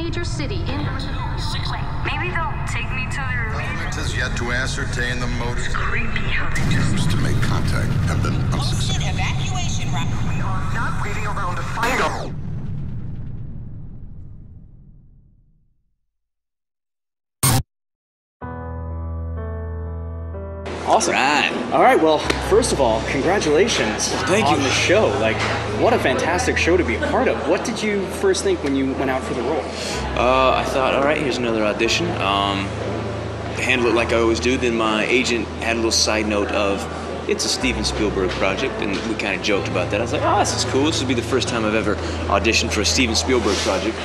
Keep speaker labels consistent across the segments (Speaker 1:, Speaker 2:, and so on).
Speaker 1: major city in...
Speaker 2: Wait, maybe they'll take me to their leader.
Speaker 3: Government has yet to ascertain the motive.
Speaker 2: Creepy how they just...
Speaker 3: Attempts to make contact have been unsuccessful.
Speaker 4: Evacuation route.
Speaker 2: We are not waiting around to find out.
Speaker 5: Awesome.
Speaker 6: Right.
Speaker 5: All right, well, first of all, congratulations
Speaker 6: Thank
Speaker 5: on
Speaker 6: you.
Speaker 5: the show. Like, what a fantastic show to be a part of. What did you first think when you went out for the role?
Speaker 6: I thought, all right, here's another audition. Handle it like I always do. Then my agent had a little side note of, it's a Steven Spielberg project, and we kind of joked about that. I was like, oh, this is cool. This will be the first time I've ever auditioned for a Steven Spielberg project.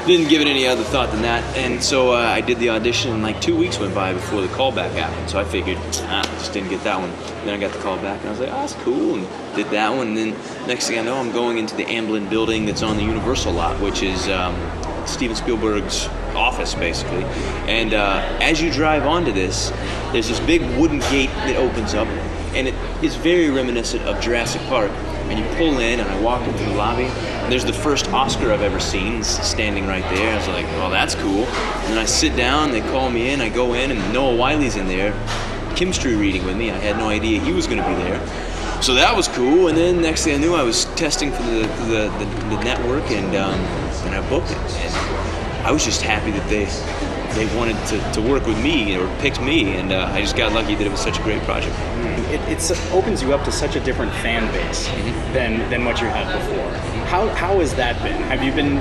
Speaker 6: Didn't give it any other thought than that, and so I did the audition, and like 2 weeks went by before the callback happened, so I figured, just didn't get that one. Then I got the call back, and I was like, oh, that's cool, and did that one, and then next thing I know, I'm going into the Amblin building that's on the Universal lot, which is Steven Spielberg's office, basically. And as you drive onto this, there's this big wooden gate that opens up, and it is very reminiscent of Jurassic Park. And you pull in, and I walk into the lobby, and there's the first Oscar I've ever seen standing right there. I was like, well, that's cool. And then I sit down, they call me in, I go in, and Noah Wile's in there, chemistry reading with me. I had no idea he was going to be there. So that was cool, and then next thing I knew, I was testing for the network, and I booked it. And I was just happy that they wanted to work with me, or picked me, and I just got lucky that it was such a great project.
Speaker 5: It opens you up to such a different fan base than what you had before. How has that been? Have you been,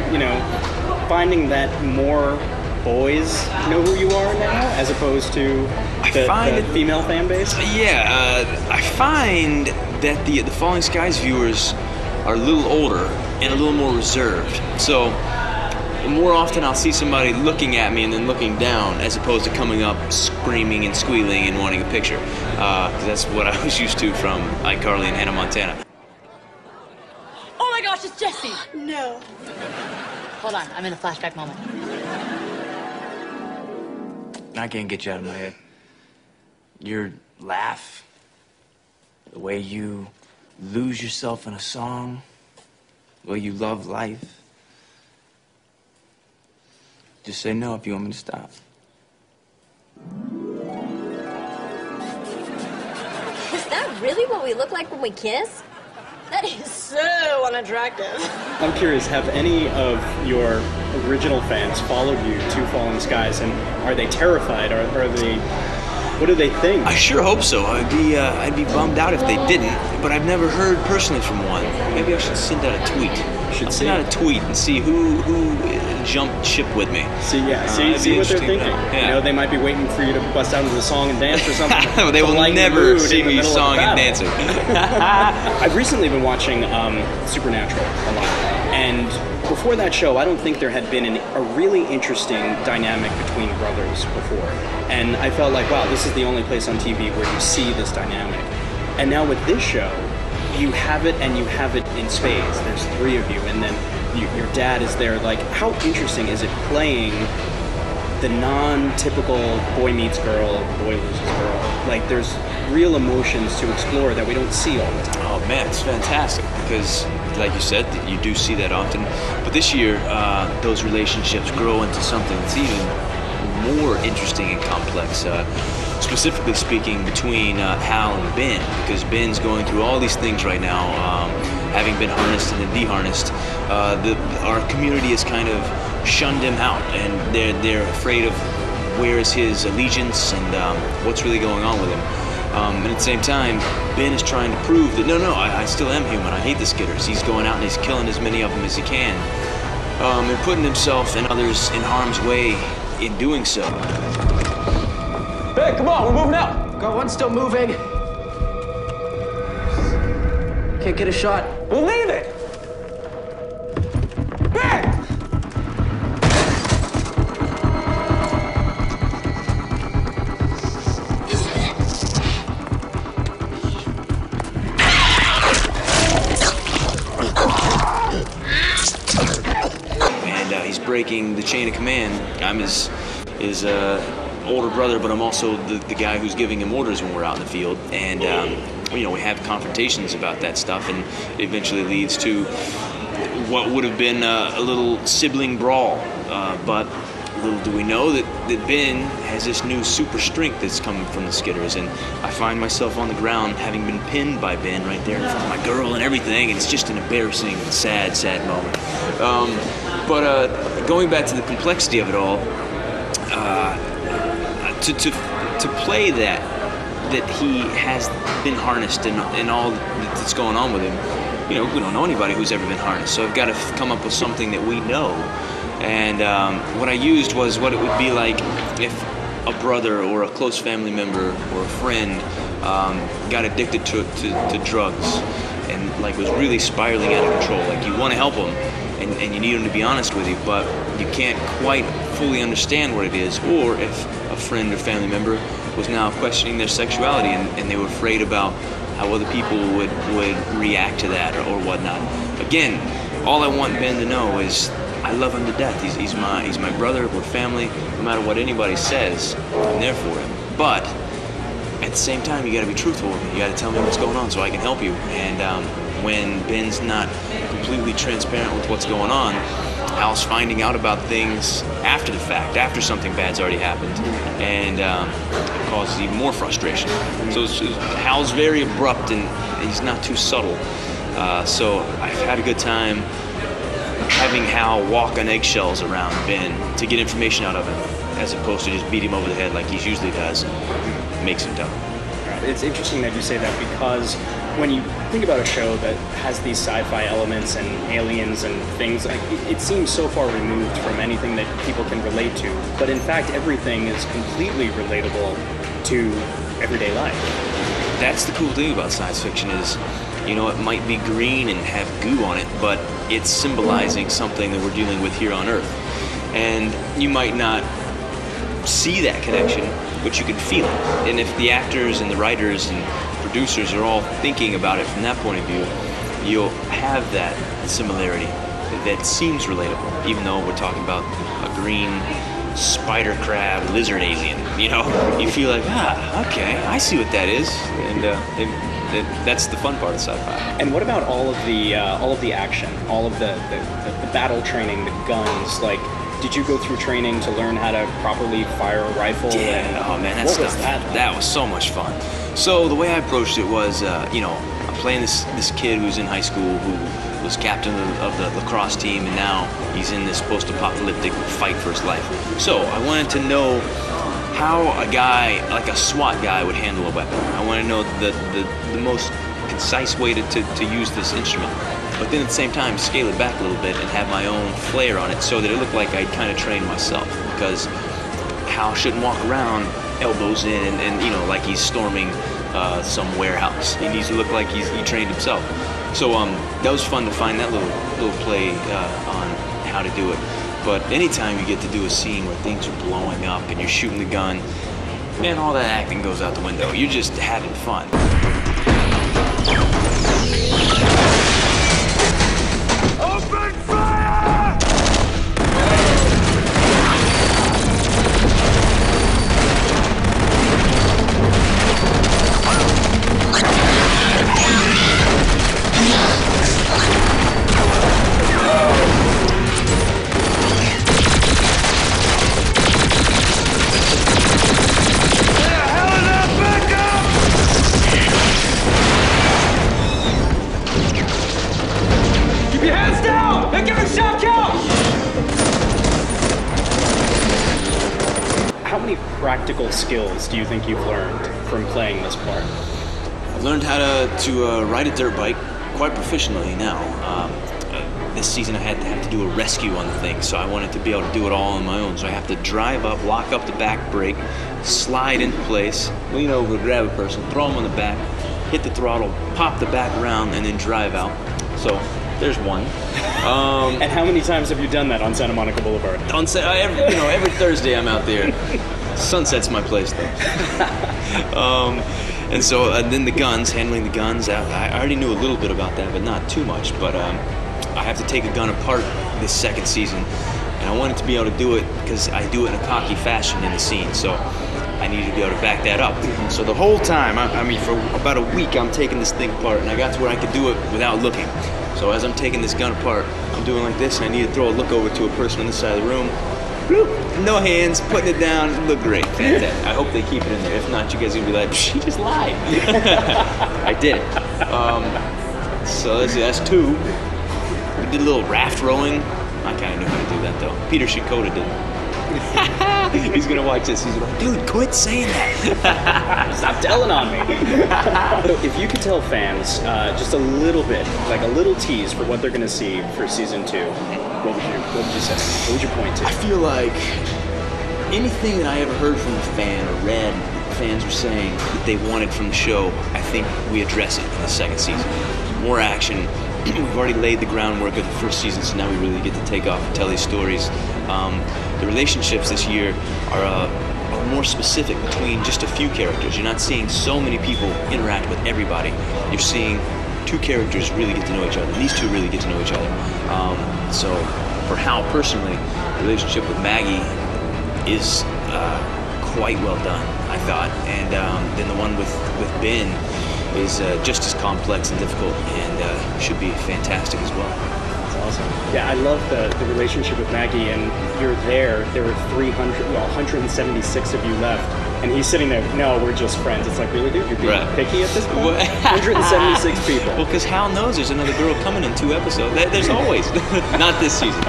Speaker 5: finding that more boys know who you are now, as opposed to the female fan base?
Speaker 6: Yeah, I find that the Falling Skies viewers are a little older and a little more reserved. So more often I'll see somebody looking at me and then looking down, as opposed to coming up screaming and squealing and wanting a picture. 'Cause that's what I was used to from iCarly and Hannah Montana.
Speaker 4: Oh my gosh, it's Jesse!
Speaker 7: No.
Speaker 4: Hold on, I'm in a flashback moment.
Speaker 6: I can't get you out of my head. Your laugh, the way you lose yourself in a song, the way you love life. Just say no if you want me to stop.
Speaker 7: Is that really what we look like when we kiss? That is so unattractive.
Speaker 5: I'm curious, have any of your original fans followed you to Falling Skies, and are they terrified? Are they... What do they think?
Speaker 6: I sure hope so. I'd be bummed out if they didn't, but I've never heard personally from one. Maybe I should send out a tweet. Send out a tweet and see who jumped ship with me.
Speaker 5: See what they're thinking.
Speaker 6: Yeah.
Speaker 5: They might be waiting for you to bust out into the song and dance or something.
Speaker 6: They will never see me song and dancing.
Speaker 5: I've recently been watching Supernatural a lot, and before that show, I don't think there had been a really interesting dynamic between brothers before. And I felt like, wow, this is the only place on TV where you see this dynamic. And now with this show, you have it, and you have it in spades. There's three of you, and then your dad is there. Like, how interesting is it playing the non-typical boy meets girl, boy loses girl? Like, there's real emotions to explore that we don't see all the time.
Speaker 6: Oh man, it's fantastic because, like you said, you do see that often. But this year, those relationships grow into something that's even more interesting and complex. Specifically speaking, between Hal and Ben, because Ben's going through all these things right now, having been harnessed and then de-harnessed. Our community has kind of shunned him out, and they're afraid of where is his allegiance and what's really going on with him. And at the same time, Ben is trying to prove that, no, I still am human. I hate the Skitters. He's going out and he's killing as many of them as he can, and putting himself and others in harm's way in doing so.
Speaker 8: Hey, come on, we're moving out.
Speaker 9: Got one still moving. Can't get a shot.
Speaker 8: We'll leave it. Ben!
Speaker 6: And he's breaking the chain of command. I'm his older brother, but I'm also the guy who's giving him orders when we're out in the field. And we have confrontations about that stuff, and it eventually leads to what would have been a little sibling brawl. but little do we know that Ben has this new super strength that's coming from the Skitters, and I find myself on the ground having been pinned by Ben right there in front of my girl and everything, and it's just an embarrassing, sad moment. But going back to the complexity of it all, to play that he has been harnessed and all that's going on with him, we don't know anybody who's ever been harnessed, so I've got to come up with something that we know. And what I used was what it would be like if a brother or a close family member or a friend got addicted to drugs and like was really spiraling out of control. Like you want to help them and you need them to be honest with you, but you can't quite fully understand what it is. Or if a friend or family member was now questioning their sexuality and they were afraid about how other people would react to that or whatnot. Again, all I want Ben to know is I love him to death. He's my brother. We're family. No matter what anybody says, I'm there for him. But at the same time, you got to be truthful with me. You got to tell me what's going on so I can help you. And when Ben's not completely transparent with what's going on, Hal's finding out about things after the fact, after something bad's already happened, and it causes even more frustration. So Hal's very abrupt and he's not too subtle. So I've had a good time having Hal walk on eggshells around Ben to get information out of him, as opposed to just beat him over the head like he usually does and makes him dumb.
Speaker 5: It's interesting that you say that, because when you think about a show that has these sci-fi elements and aliens and things, it seems so far removed from anything that people can relate to. But in fact, everything is completely relatable to everyday life.
Speaker 6: That's the cool thing about science fiction is, it might be green and have goo on it, but it's symbolizing something that we're dealing with here on Earth. And you might not see that connection, but you can feel it. And if the actors and the writers and producers are all thinking about it from that point of view, you'll have that similarity that seems relatable, even though we're talking about a green spider crab lizard alien. You feel like, okay, I see what that is, and that's the fun part of sci-fi.
Speaker 5: And what about all of the action, all of the battle training, the guns? Like, did you go through training to learn how to properly fire a rifle?
Speaker 6: Yeah, oh man,
Speaker 5: what was that like?
Speaker 6: That was so much fun. So the way I approached it was, I'm playing this kid who's in high school who was captain of the lacrosse team, and now he's in this post-apocalyptic fight for his life. So I wanted to know how a guy, like a SWAT guy, would handle a weapon. I want to know the most concise way to use this instrument. But then at the same time, scale it back a little bit and have my own flair on it so that it looked like I'd kind of trained myself. Because Hal shouldn't walk around elbows in and like he's storming some warehouse. He needs to look like he trained himself. So that was fun to find that little play on how to do it. But anytime you get to do a scene where things are blowing up and you're shooting the gun, man, all that acting goes out the window. You're just having fun.
Speaker 2: Open fire!
Speaker 5: How many practical skills do you think you've learned from playing this part?
Speaker 6: I've learned how to ride a dirt bike quite proficiently now. This season I had to do a rescue on the thing, so I wanted to be able to do it all on my own. So I have to drive up, lock up the back brake, slide into place, lean over, grab a person, throw them on the back, hit the throttle, pop the back around, and then drive out. So there's one.
Speaker 5: And how many times have you done that on Santa Monica Boulevard?
Speaker 6: Every Thursday I'm out there. Sunset's my place, though. And then the guns, handling the guns. I already knew a little bit about that, but not too much. But I have to take a gun apart this second season, and I wanted to be able to do it because I do it in a cocky fashion in the scene. So I need you to be able to back that up. So the whole time, I mean, for about a week, I'm taking this thing apart, and I got to where I could do it without looking. So as I'm taking this gun apart, I'm doing like this, and I need to throw a look over to a person on this side of the room. No hands, putting it down, look great, fantastic. I hope they keep it in there. If not, you guys are gonna be like, she just lied. I did it. So let's see, that's 2. We did a little raft rowing. I kind of knew how to do that though. Peter Shikoda did. He's gonna watch this. He's like, dude, quit saying that.
Speaker 5: Stop telling on me. If you could tell fans just a little bit, like a little tease for what they're gonna see for season 2, what would you say? What would you point to?
Speaker 6: I feel like anything that I ever heard from a fan or read fans were saying that they wanted from the show, I think we address it in the second season. More action. We've already laid the groundwork of the first season, so now we really get to take off and tell these stories. The relationships this year are more specific between just a few characters. You're not seeing so many people interact with everybody. You're seeing 2 characters really get to know each other. These 2 really get to know each other. So for Hal personally, the relationship with Maggie is quite well done, I thought. And then the one with Ben is just as complex and difficult, and should be fantastic as well.
Speaker 5: That's awesome. Yeah, I love the relationship with Maggie, and you're there. There were 176 of you left, and he's sitting there, no, we're just friends. It's like, really, dude? You're being picky at this point? 176 people.
Speaker 6: Well, because Hal knows there's another girl coming in 2 episodes. There's always. Not this season.